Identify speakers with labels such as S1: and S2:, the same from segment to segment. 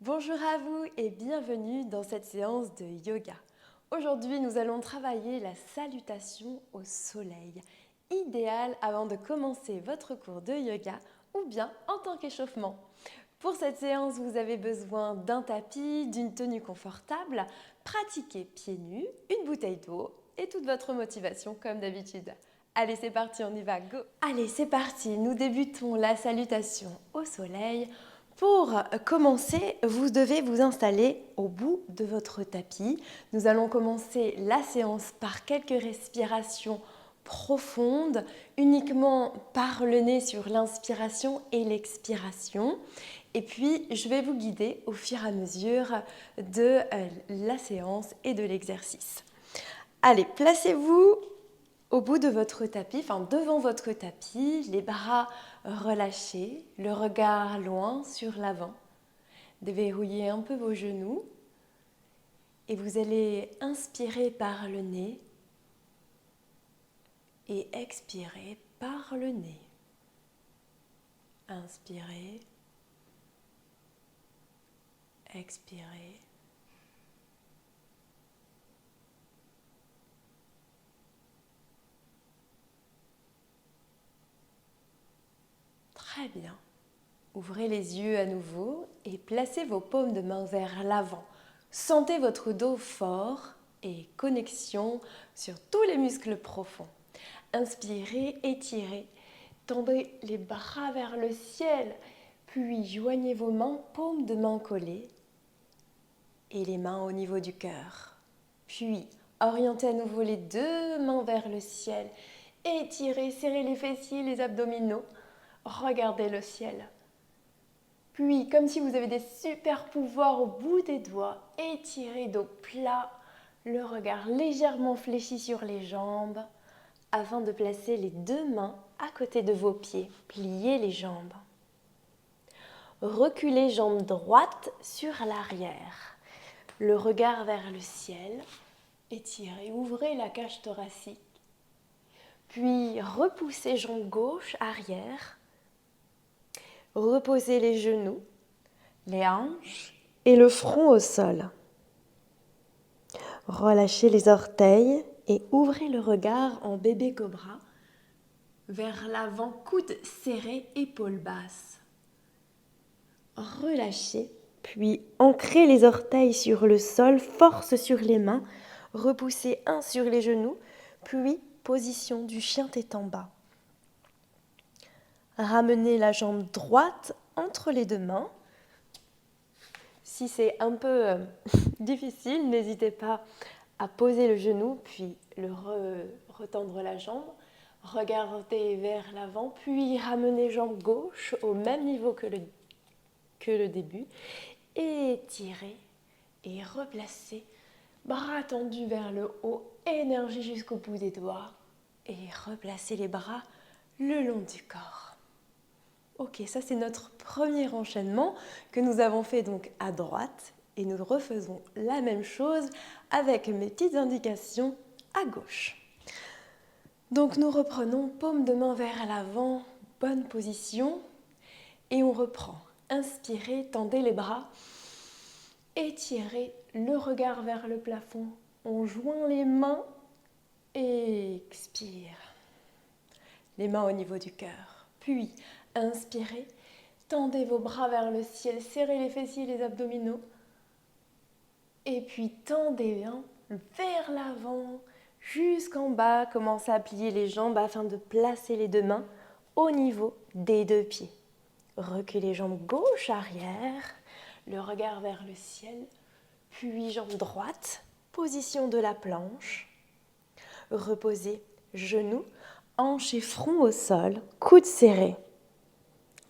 S1: Bonjour à vous et bienvenue dans cette séance de yoga. Aujourd'hui, nous allons travailler la salutation au soleil, idéale avant de commencer votre cours de yoga ou bien en tant qu'échauffement. Pour cette séance, vous avez besoin d'un tapis, d'une tenue confortable, pratiquez pieds nus, une bouteille d'eau et toute votre motivation comme d'habitude. Allez, c'est parti, on y va, go! Allez, c'est parti, nous débutons la salutation au soleil. Pour commencer, vous devez vous installer au bout de votre tapis. Nous allons commencer la séance par quelques respirations profondes, uniquement par le nez sur l'inspiration et l'expiration. Et puis, je vais vous guider au fur et à mesure de la séance et de l'exercice. Allez, placez-vous au bout de votre tapis, devant votre tapis, les bras relâchés, le regard loin sur l'avant. Déverrouillez un peu vos genoux et vous allez inspirer par le nez et expirer par le nez. Inspirez, expirez. Très bien. Ouvrez les yeux à nouveau et placez vos paumes de main vers l'avant. Sentez votre dos fort et connexion sur tous les muscles profonds. Inspirez, étirez, tendez les bras vers le ciel, puis joignez vos mains, paumes de main collées et les mains au niveau du cœur. Puis orientez à nouveau les deux mains vers le ciel, étirez, serrez les fessiers, les abdominaux, regardez le ciel. Puis, comme si vous avez des super pouvoirs au bout des doigts, étirez dos plat, le regard légèrement fléchi sur les jambes, afin de placer les deux mains à côté de vos pieds. Pliez les jambes. Reculez jambes droites sur l'arrière. Le regard vers le ciel. Étirez, ouvrez la cage thoracique. Puis repoussez jambes gauche arrière. Reposez les genoux, les hanches et le front au sol. Relâchez les orteils et ouvrez le regard en bébé cobra vers l'avant, coudes serrés, épaules basses. Relâchez, puis ancrez les orteils sur le sol, force sur les mains, repoussez un sur les genoux, puis position du chien tête en bas. Ramenez la jambe droite entre les deux mains. Si c'est un peu difficile, n'hésitez pas à poser le genou, puis retendre la jambe. Regardez vers l'avant, puis ramenez jambe gauche au même niveau que le début. Étirez et replacez. Bras tendus vers le haut, énergie jusqu'au bout des doigts. Et replacez les bras le long du corps. Ok, ça c'est notre premier enchaînement que nous avons fait donc à droite. Et nous refaisons la même chose avec mes petites indications à gauche. Donc nous reprenons paume de main vers l'avant, bonne position. Et on reprend. Inspirez, tendez les bras. Étirez le regard vers le plafond. On joint les mains. Expire. Les mains au niveau du cœur. Puis inspirez. Tendez vos bras vers le ciel, serrez les fessiers et les abdominaux. Et puis tendez bien vers l'avant, jusqu'en bas. Commencez à plier les jambes afin de placer les deux mains au niveau des deux pieds. Reculez jambes gauche arrière, le regard vers le ciel. Puis jambe droite, position de la planche. Reposez genoux, hanches et front au sol, coudes serrés.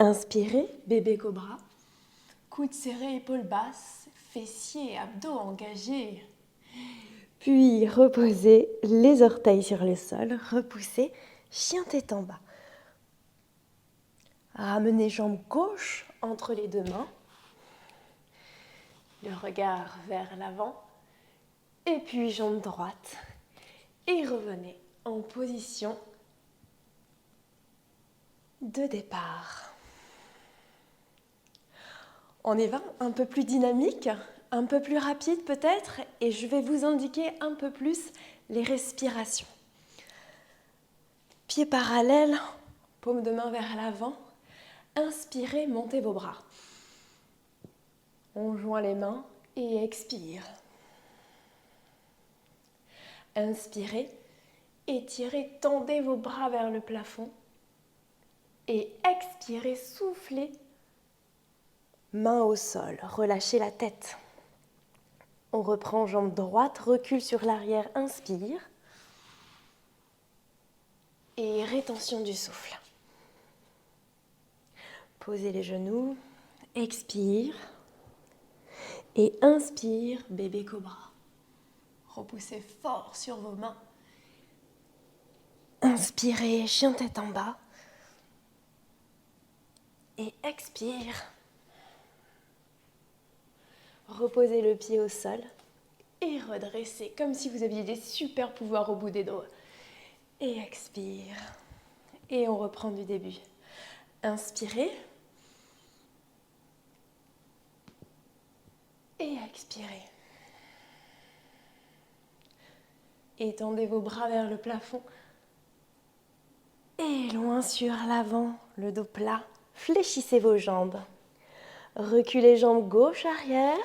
S1: Inspirez, bébé cobra. Coudes serrés, épaules basses, fessiers et abdos engagés. Puis reposez les orteils sur le sol, repoussez, chien tête en bas. Ramenez jambe gauche entre les deux mains. Le regard vers l'avant. Et puis jambe droite. Et revenez en position de départ. On y va, un peu plus dynamique, un peu plus rapide peut-être, et je vais vous indiquer un peu plus les respirations. Pieds parallèles, paume de main vers l'avant. Inspirez, montez vos bras. On joint les mains et expire. Inspirez, étirez, tendez vos bras vers le plafond. Et expirez, soufflez. Main au sol, relâchez la tête. On reprend jambe droite, recule sur l'arrière, inspire. Et rétention du souffle. Posez les genoux, expire. Et inspire, bébé cobra. Repoussez fort sur vos mains. Inspirez, chien tête en bas. Et expire. Reposez le pied au sol et redressez comme si vous aviez des super pouvoirs au bout des doigts. Et expire. Et on reprend du début. Inspirez. Et expirez. Étendez vos bras vers le plafond. Et loin sur l'avant, le dos plat. Fléchissez vos jambes. Reculez jambes gauche arrière.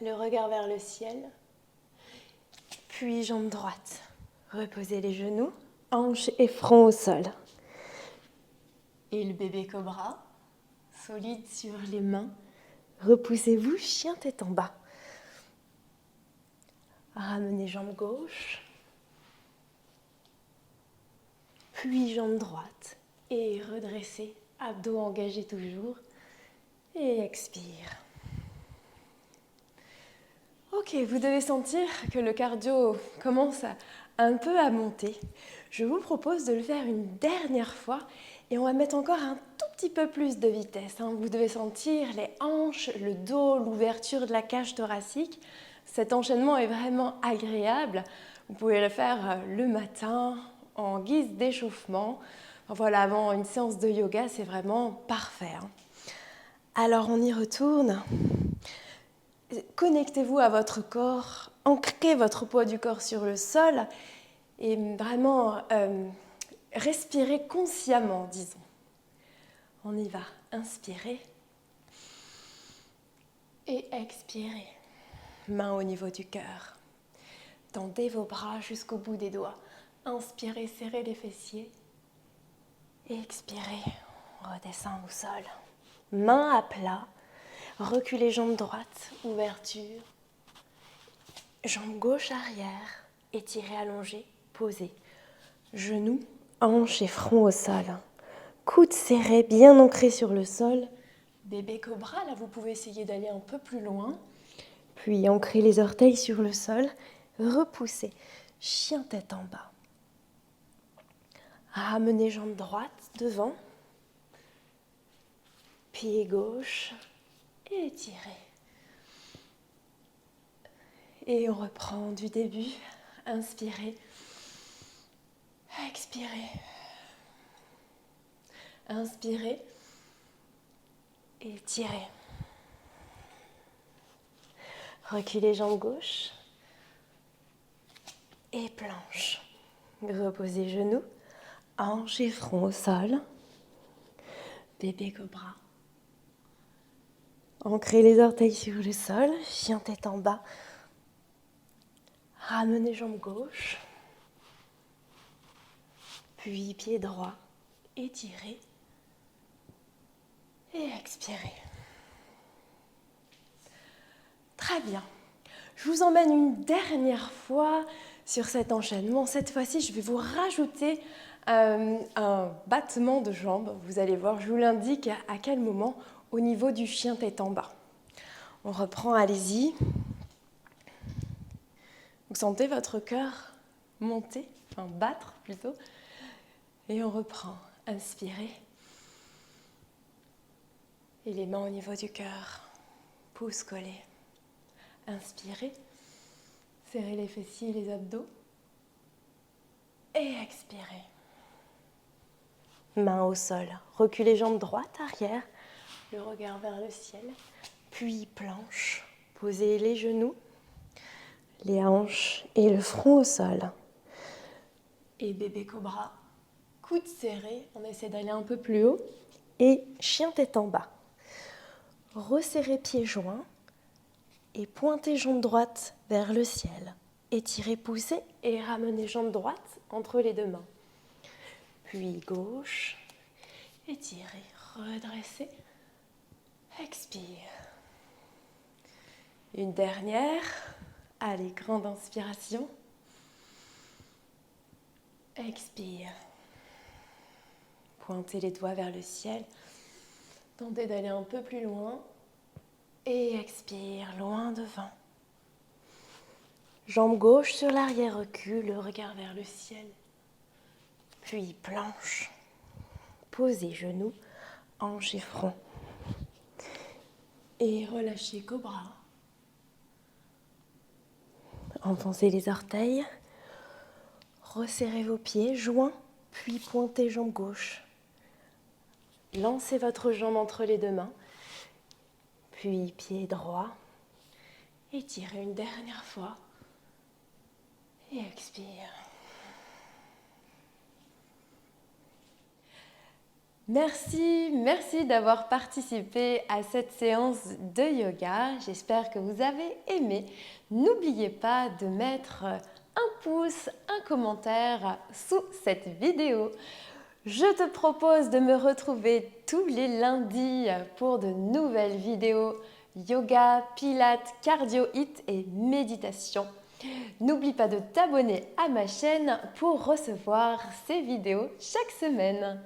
S1: Le regard vers le ciel. Puis jambe droite. Reposez les genoux, hanches et front au sol. Et le bébé cobra, solide sur les mains. Repoussez-vous, chien tête en bas. Ramenez jambe gauche. Puis jambe droite. Et redressez, abdos engagés toujours. Et expire. Ok, vous devez sentir que le cardio commence un peu à monter. Je vous propose de le faire une dernière fois et on va mettre encore un tout petit peu plus de vitesse. Vous devez sentir les hanches, le dos, l'ouverture de la cage thoracique. Cet enchaînement est vraiment agréable. Vous pouvez le faire le matin en guise d'échauffement. Voilà, avant une séance de yoga, c'est vraiment parfait. Alors on y retourne. Connectez-vous à votre corps, ancrez votre poids du corps sur le sol et vraiment respirez consciemment, disons. On y va. Inspirez et expirez. Main au niveau du cœur. Tendez vos bras jusqu'au bout des doigts. Inspirez, serrez les fessiers. Et expirez, on redescend au sol. Main à plat. Reculez jambe droite, ouverture. Jambe gauche arrière, étirez, allongez, posez. Genoux, hanches et front au sol. Coudes serrés, bien ancrés sur le sol. Bébé cobra, là vous pouvez essayer d'aller un peu plus loin. Puis ancrez les orteils sur le sol. Repoussez. Chien tête en bas. Ramenez jambe droite devant. Pied gauche. Et étirez. Et on reprend du début. Inspirez. Expirez. Inspirez. Étirez. Reculez jambe gauche. Et planche. Reposez genoux. Hanches et front au sol. Bébé cobra. Ancrez les orteils sur le sol. Chien tête en bas. Ramenez jambe gauche. Puis pied droit. Étirez. Et expirez. Très bien. Je vous emmène une dernière fois sur cet enchaînement. Cette fois-ci, je vais vous rajouter un battement de jambes. Vous allez voir, je vous l'indique à quel moment au niveau du chien tête en bas. On reprend, allez-y. Vous sentez votre cœur monter, enfin battre plutôt. Et on reprend. Inspirez. Et les mains au niveau du cœur. Pouces collés. Inspirez. Serrez les fessiers et les abdos. Et expirez. Main au sol. Reculez jambe droite, arrière. le regard vers le ciel. Puis planche, posez les genoux, les hanches et le front au sol. Et bébé cobra, coudes serrés, on essaie d'aller un peu plus haut. Et chien tête en bas. Resserrez pieds joints et pointez jambe droite vers le ciel. Étirez, poussez et ramenez jambe droite entre les deux mains. Puis gauche, étirez, redressez, expire. Une dernière, allez, grande inspiration. Expire. Pointez les doigts vers le ciel. Tentez d'aller un peu plus loin. Et expire, loin devant. Jambe gauche sur l'arrière, recule, le regard vers le ciel. Puis planche. Posez genoux, hanches et front. Et relâchez cobra. Enfoncez les orteils. Resserrez vos pieds, joints, puis pointez jambe gauche. Lancez votre jambe entre les deux mains. Puis pied droit. Étirez une dernière fois. Et expire. Merci d'avoir participé à cette séance de yoga. J'espère que vous avez aimé. N'oubliez pas de mettre un pouce, un commentaire sous cette vidéo. Je te propose de me retrouver tous les lundis pour de nouvelles vidéos yoga, pilates, cardio hit et méditation. N'oublie pas de t'abonner à ma chaîne pour recevoir ces vidéos chaque semaine.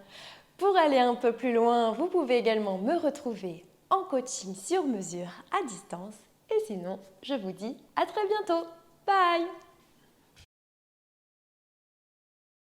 S1: Pour aller un peu plus loin, vous pouvez également me retrouver en coaching sur mesure à distance. Et sinon, je vous dis à très bientôt. Bye!